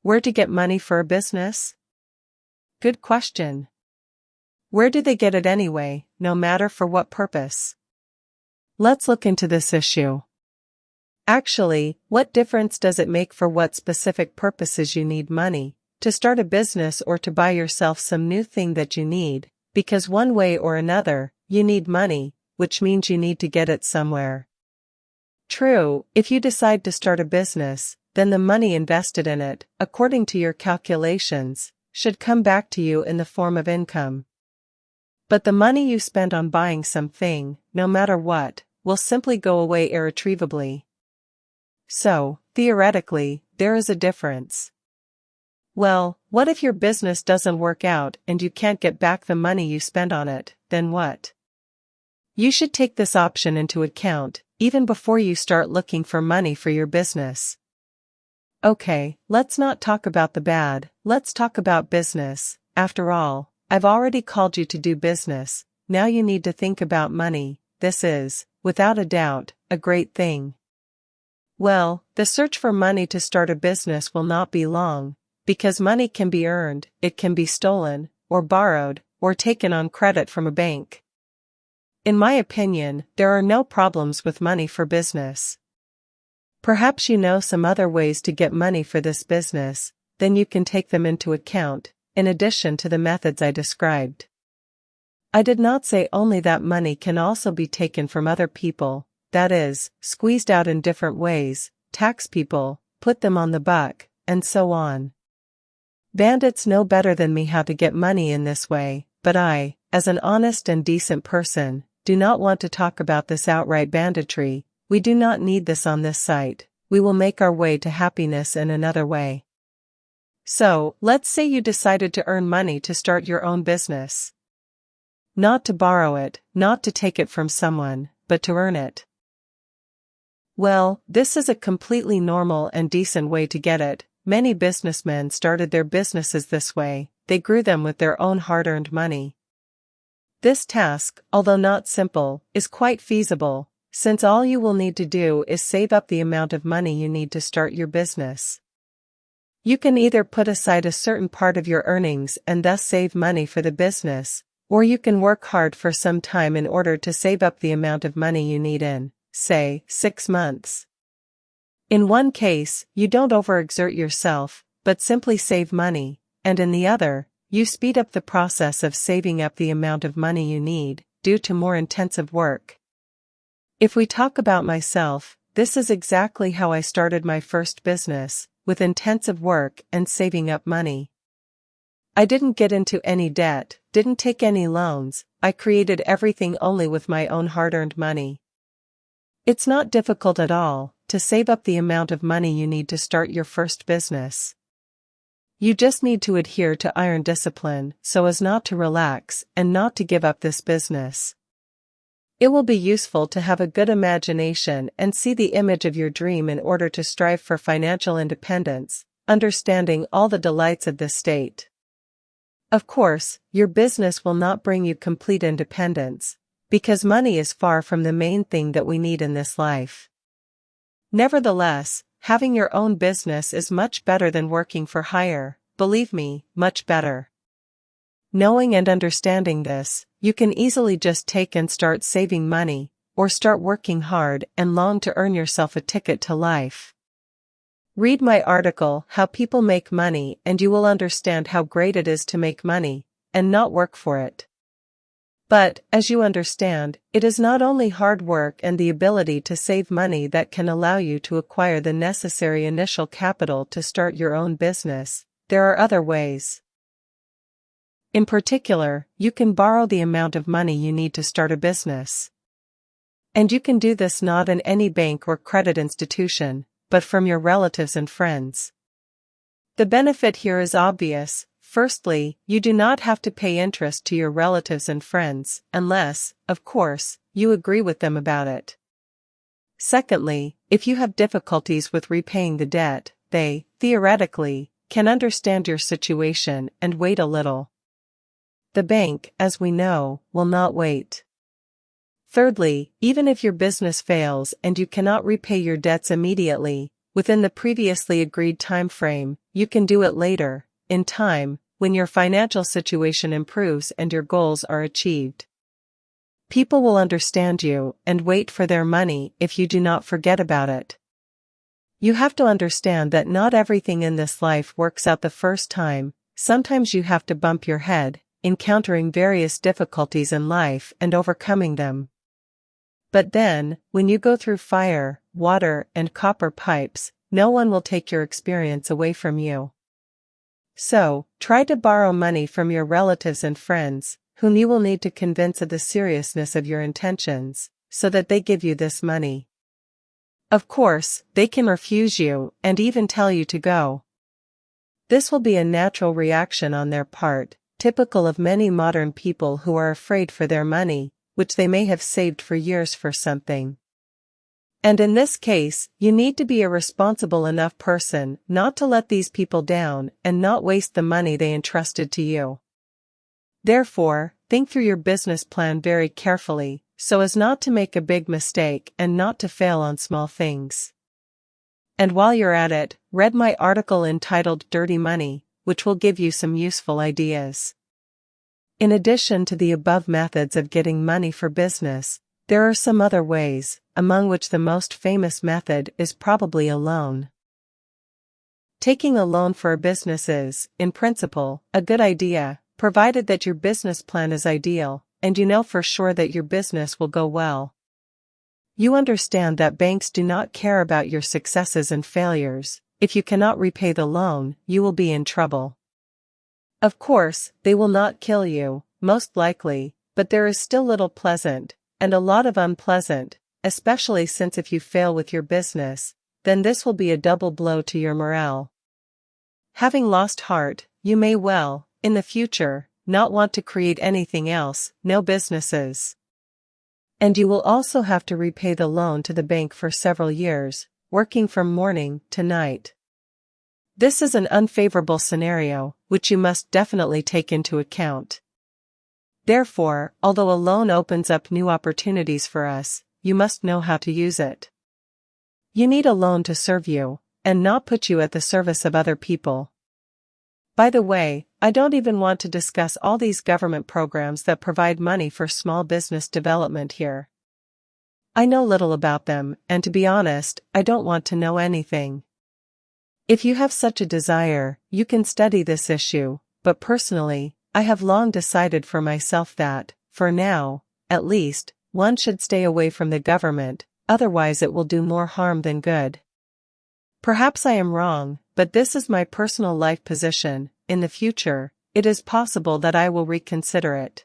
Where to get money for a business? Good question. Where do they get it anyway, no matter for what purpose? Let's look into this issue. Actually, what difference does it make for what specific purposes you need money? To start a business or to buy yourself some new thing that you need? Because one way or another, you need money, which means you need to get it somewhere. True, if you decide to start a business, then the money invested in it, according to your calculations, should come back to you in the form of income. But the money you spend on buying something, no matter what, will simply go away irretrievably. So, theoretically, there is a difference. Well, what if your business doesn't work out and you can't get back the money you spend on it, then what? You should take this option into account, even before you start looking for money for your business. Okay, let's not talk about the bad, let's talk about business. After all, I've already called you to do business, now you need to think about money. This is, without a doubt, a great thing. Well, the search for money to start a business will not be long, because money can be earned, it can be stolen, or borrowed, or taken on credit from a bank. In my opinion, there are no problems with money for business. Perhaps you know some other ways to get money for this business, then you can take them into account, in addition to the methods I described. I did not say only that money can also be taken from other people, that is, squeezed out in different ways, tax people, put them on the buck, and so on. Bandits know better than me how to get money in this way, but I, as an honest and decent person, do not want to talk about this outright banditry. We do not need this on this site, we will make our way to happiness in another way. So, let's say you decided to earn money to start your own business. Not to borrow it, not to take it from someone, but to earn it. Well, this is a completely normal and decent way to get it. Many businessmen started their businesses this way, they grew them with their own hard-earned money. This task, although not simple, is quite feasible, since all you will need to do is save up the amount of money you need to start your business. You can either put aside a certain part of your earnings and thus save money for the business, or you can work hard for some time in order to save up the amount of money you need in, say, 6 months. In one case, you don't overexert yourself, but simply save money, and in the other, you speed up the process of saving up the amount of money you need, due to more intensive work. If we talk about myself, this is exactly how I started my first business, with intensive work and saving up money. I didn't get into any debt, didn't take any loans, I created everything only with my own hard-earned money. It's not difficult at all to save up the amount of money you need to start your first business. You just need to adhere to iron discipline so as not to relax and not to give up this business. It will be useful to have a good imagination and see the image of your dream in order to strive for financial independence, understanding all the delights of this state. Of course, your business will not bring you complete independence, because money is far from the main thing that we need in this life. Nevertheless, having your own business is much better than working for hire, believe me, much better. Knowing and understanding this, you can easily just take and start saving money, or start working hard and long to earn yourself a ticket to life. Read my article, How People Make Money, and you will understand how great it is to make money, and not work for it. But, as you understand, it is not only hard work and the ability to save money that can allow you to acquire the necessary initial capital to start your own business, there are other ways. In particular, you can borrow the amount of money you need to start a business. And you can do this not in any bank or credit institution, but from your relatives and friends. The benefit here is obvious. Firstly, you do not have to pay interest to your relatives and friends, unless, of course, you agree with them about it. Secondly, if you have difficulties with repaying the debt, they, theoretically, can understand your situation and wait a little. The bank, as we know, will not wait. Thirdly, even if your business fails and you cannot repay your debts immediately, within the previously agreed time frame. You can do it later, in time, when your financial situation improves and your goals are achieved. People will understand you and wait for their money if you do not forget about it. You have to understand that not everything in this life works out the first time. Sometimes you have to bump your head, encountering various difficulties in life and overcoming them. But then, when you go through fire, water, and copper pipes, no one will take your experience away from you. So, try to borrow money from your relatives and friends, whom you will need to convince of the seriousness of your intentions, so that they give you this money. Of course, they can refuse you and even tell you to go. This will be a natural reaction on their part, typical of many modern people who are afraid for their money, which they may have saved for years for something. And in this case, you need to be a responsible enough person not to let these people down and not waste the money they entrusted to you. Therefore, think through your business plan very carefully, so as not to make a big mistake and not to fail on small things. And while you're at it, read my article entitled Dirty Money, which will give you some useful ideas. In addition to the above methods of getting money for business, there are some other ways, among which the most famous method is probably a loan. Taking a loan for a business is, in principle, a good idea, provided that your business plan is ideal, and you know for sure that your business will go well. You understand that banks do not care about your successes and failures. If you cannot repay the loan, you will be in trouble. Of course, they will not kill you, most likely, but there is still little pleasant, and a lot of unpleasant, especially since if you fail with your business, then this will be a double blow to your morale. Having lost heart, you may well, in the future, not want to create anything else, no businesses. And you will also have to repay the loan to the bank for several years, working from morning to night. This is an unfavorable scenario, which you must definitely take into account. Therefore, although a loan opens up new opportunities for us, you must know how to use it. You need a loan to serve you, and not put you at the service of other people. By the way, I don't even want to discuss all these government programs that provide money for small business development here. I know little about them, and to be honest, I don't want to know anything. If you have such a desire, you can study this issue, but personally, I have long decided for myself that, for now, at least, one should stay away from the government, otherwise it will do more harm than good. Perhaps I am wrong, but this is my personal life position. In the future, it is possible that I will reconsider it.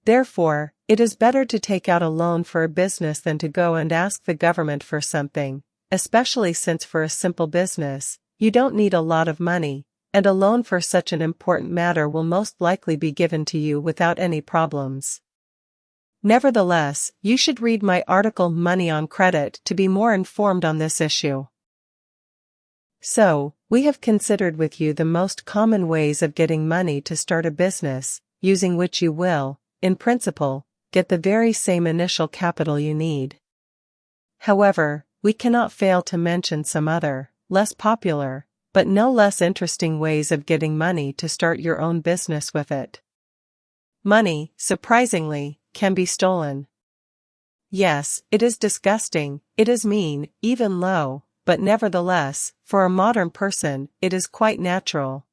Therefore, it is better to take out a loan for a business than to go and ask the government for something, especially since for a simple business, you don't need a lot of money, and a loan for such an important matter will most likely be given to you without any problems. Nevertheless, you should read my article Money on Credit to be more informed on this issue. So, we have considered with you the most common ways of getting money to start a business, using which you will, in principle, get the very same initial capital you need. However, we cannot fail to mention some other, less popular, but no less interesting ways of getting money to start your own business with it. Money, surprisingly, can be stolen. Yes, it is disgusting, it is mean, even low, but nevertheless, for a modern person, it is quite natural.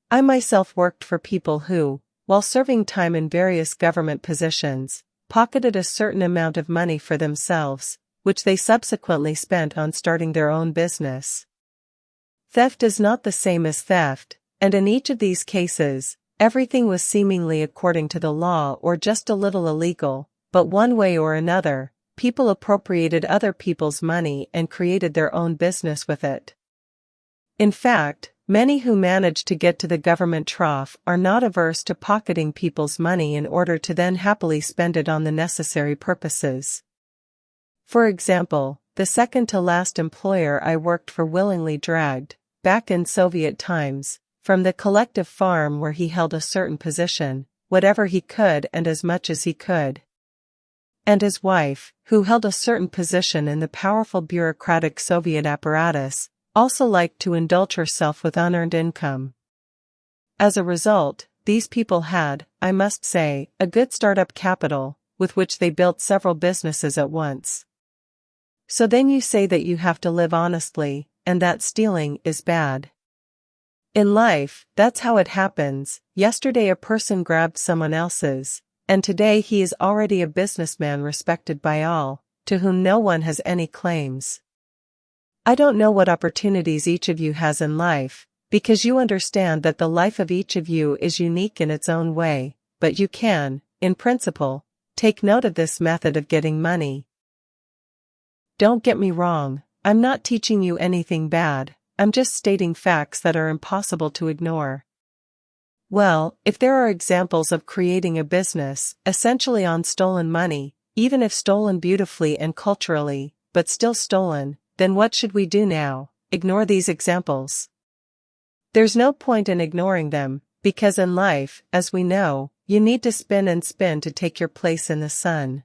I myself worked for people who, while serving time in various government positions, pocketed a certain amount of money for themselves, which they subsequently spent on starting their own business. Theft is not the same as theft, and in each of these cases, everything was seemingly according to the law or just a little illegal, but one way or another, people appropriated other people's money and created their own business with it. In fact, many who manage to get to the government trough are not averse to pocketing people's money in order to then happily spend it on the necessary purposes. For example, the second-to-last employer I worked for willingly dragged, back in Soviet times, from the collective farm where he held a certain position, whatever he could and as much as he could. And his wife, who held a certain position in the powerful bureaucratic Soviet apparatus, also liked to indulge herself with unearned income. As a result, these people had, I must say, a good startup capital, with which they built several businesses at once. So then you say that you have to live honestly, and that stealing is bad. In life, that's how it happens. Yesterday a person grabbed someone else's, and today he is already a businessman respected by all, to whom no one has any claims. I don't know what opportunities each of you has in life, because you understand that the life of each of you is unique in its own way, but you can, in principle, take note of this method of getting money. Don't get me wrong, I'm not teaching you anything bad, I'm just stating facts that are impossible to ignore. Well, if there are examples of creating a business, essentially on stolen money, even if stolen beautifully and culturally, but still stolen, then what should we do now? Ignore these examples? There's no point in ignoring them, because in life, as we know, you need to spin and spin to take your place in the sun.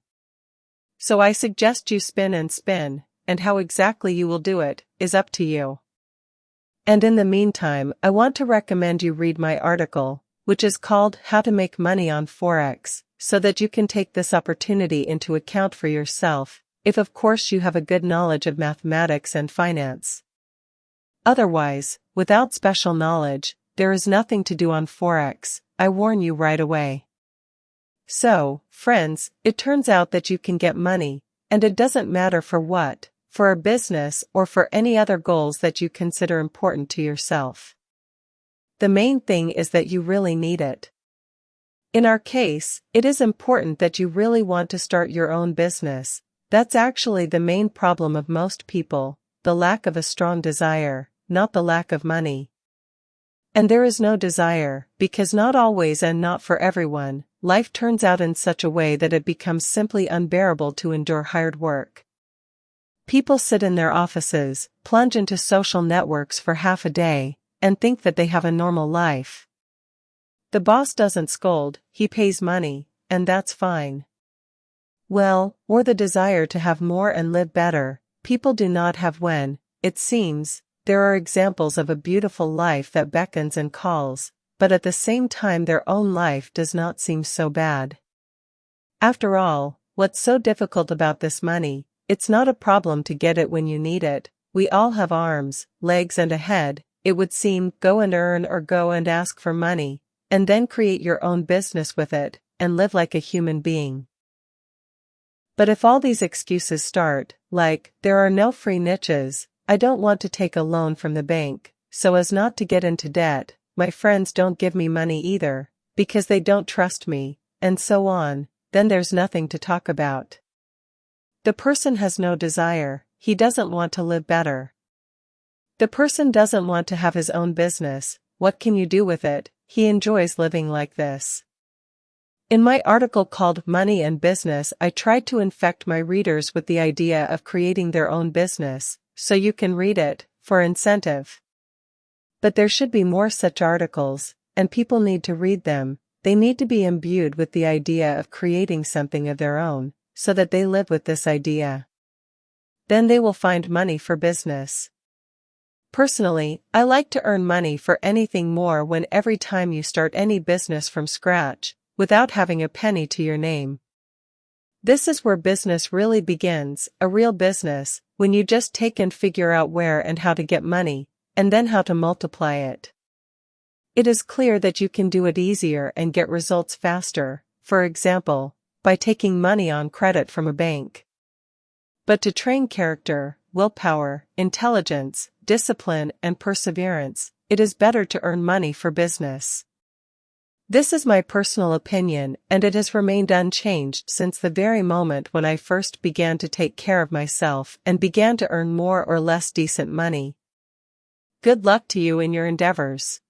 So I suggest you spin, and how exactly you will do it is up to you. And in the meantime, I want to recommend you read my article, which is called How to Make Money on Forex, so that you can take this opportunity into account for yourself, if of course you have a good knowledge of mathematics and finance. Otherwise, without special knowledge, there is nothing to do on Forex, I warn you right away. So, friends, it turns out that you can get money, and it doesn't matter for what, for a business or for any other goals that you consider important to yourself. The main thing is that you really need it. In our case, it is important that you really want to start your own business. That's actually the main problem of most people, the lack of a strong desire, not the lack of money. And there is no desire, because not always and not for everyone, life turns out in such a way that it becomes simply unbearable to endure hard work. People sit in their offices, plunge into social networks for half a day, and think that they have a normal life. The boss doesn't scold, he pays money, and that's fine. Well, or the desire to have more and live better, people do not have when, it seems, there are examples of a beautiful life that beckons and calls, but at the same time their own life does not seem so bad. After all, what's so difficult about this money? It's not a problem to get it when you need it. We all have arms, legs and a head, it would seem. Go and earn or go and ask for money, and then create your own business with it, and live like a human being. But if all these excuses start, like, there are no free niches, I don't want to take a loan from the bank, so as not to get into debt, my friends don't give me money either, because they don't trust me, and so on, then there's nothing to talk about. The person has no desire, he doesn't want to live better. The person doesn't want to have his own business, what can you do with it? He enjoys living like this. In my article called Money and Business, I tried to infect my readers with the idea of creating their own business, so you can read it, for incentive. But there should be more such articles, and people need to read them. They need to be imbued with the idea of creating something of their own, so that they live with this idea. Then they will find money for business. Personally, I like to earn money for anything more when every time you start any business from scratch, without having a penny to your name. This is where business really begins, a real business, when you just take and figure out where and how to get money, and then how to multiply it. It is clear that you can do it easier and get results faster, for example, by taking money on credit from a bank. But to train character, willpower, intelligence, discipline, and perseverance, it is better to earn money for business. This is my personal opinion, and it has remained unchanged since the very moment when I first began to take care of myself and began to earn more or less decent money. Good luck to you in your endeavors.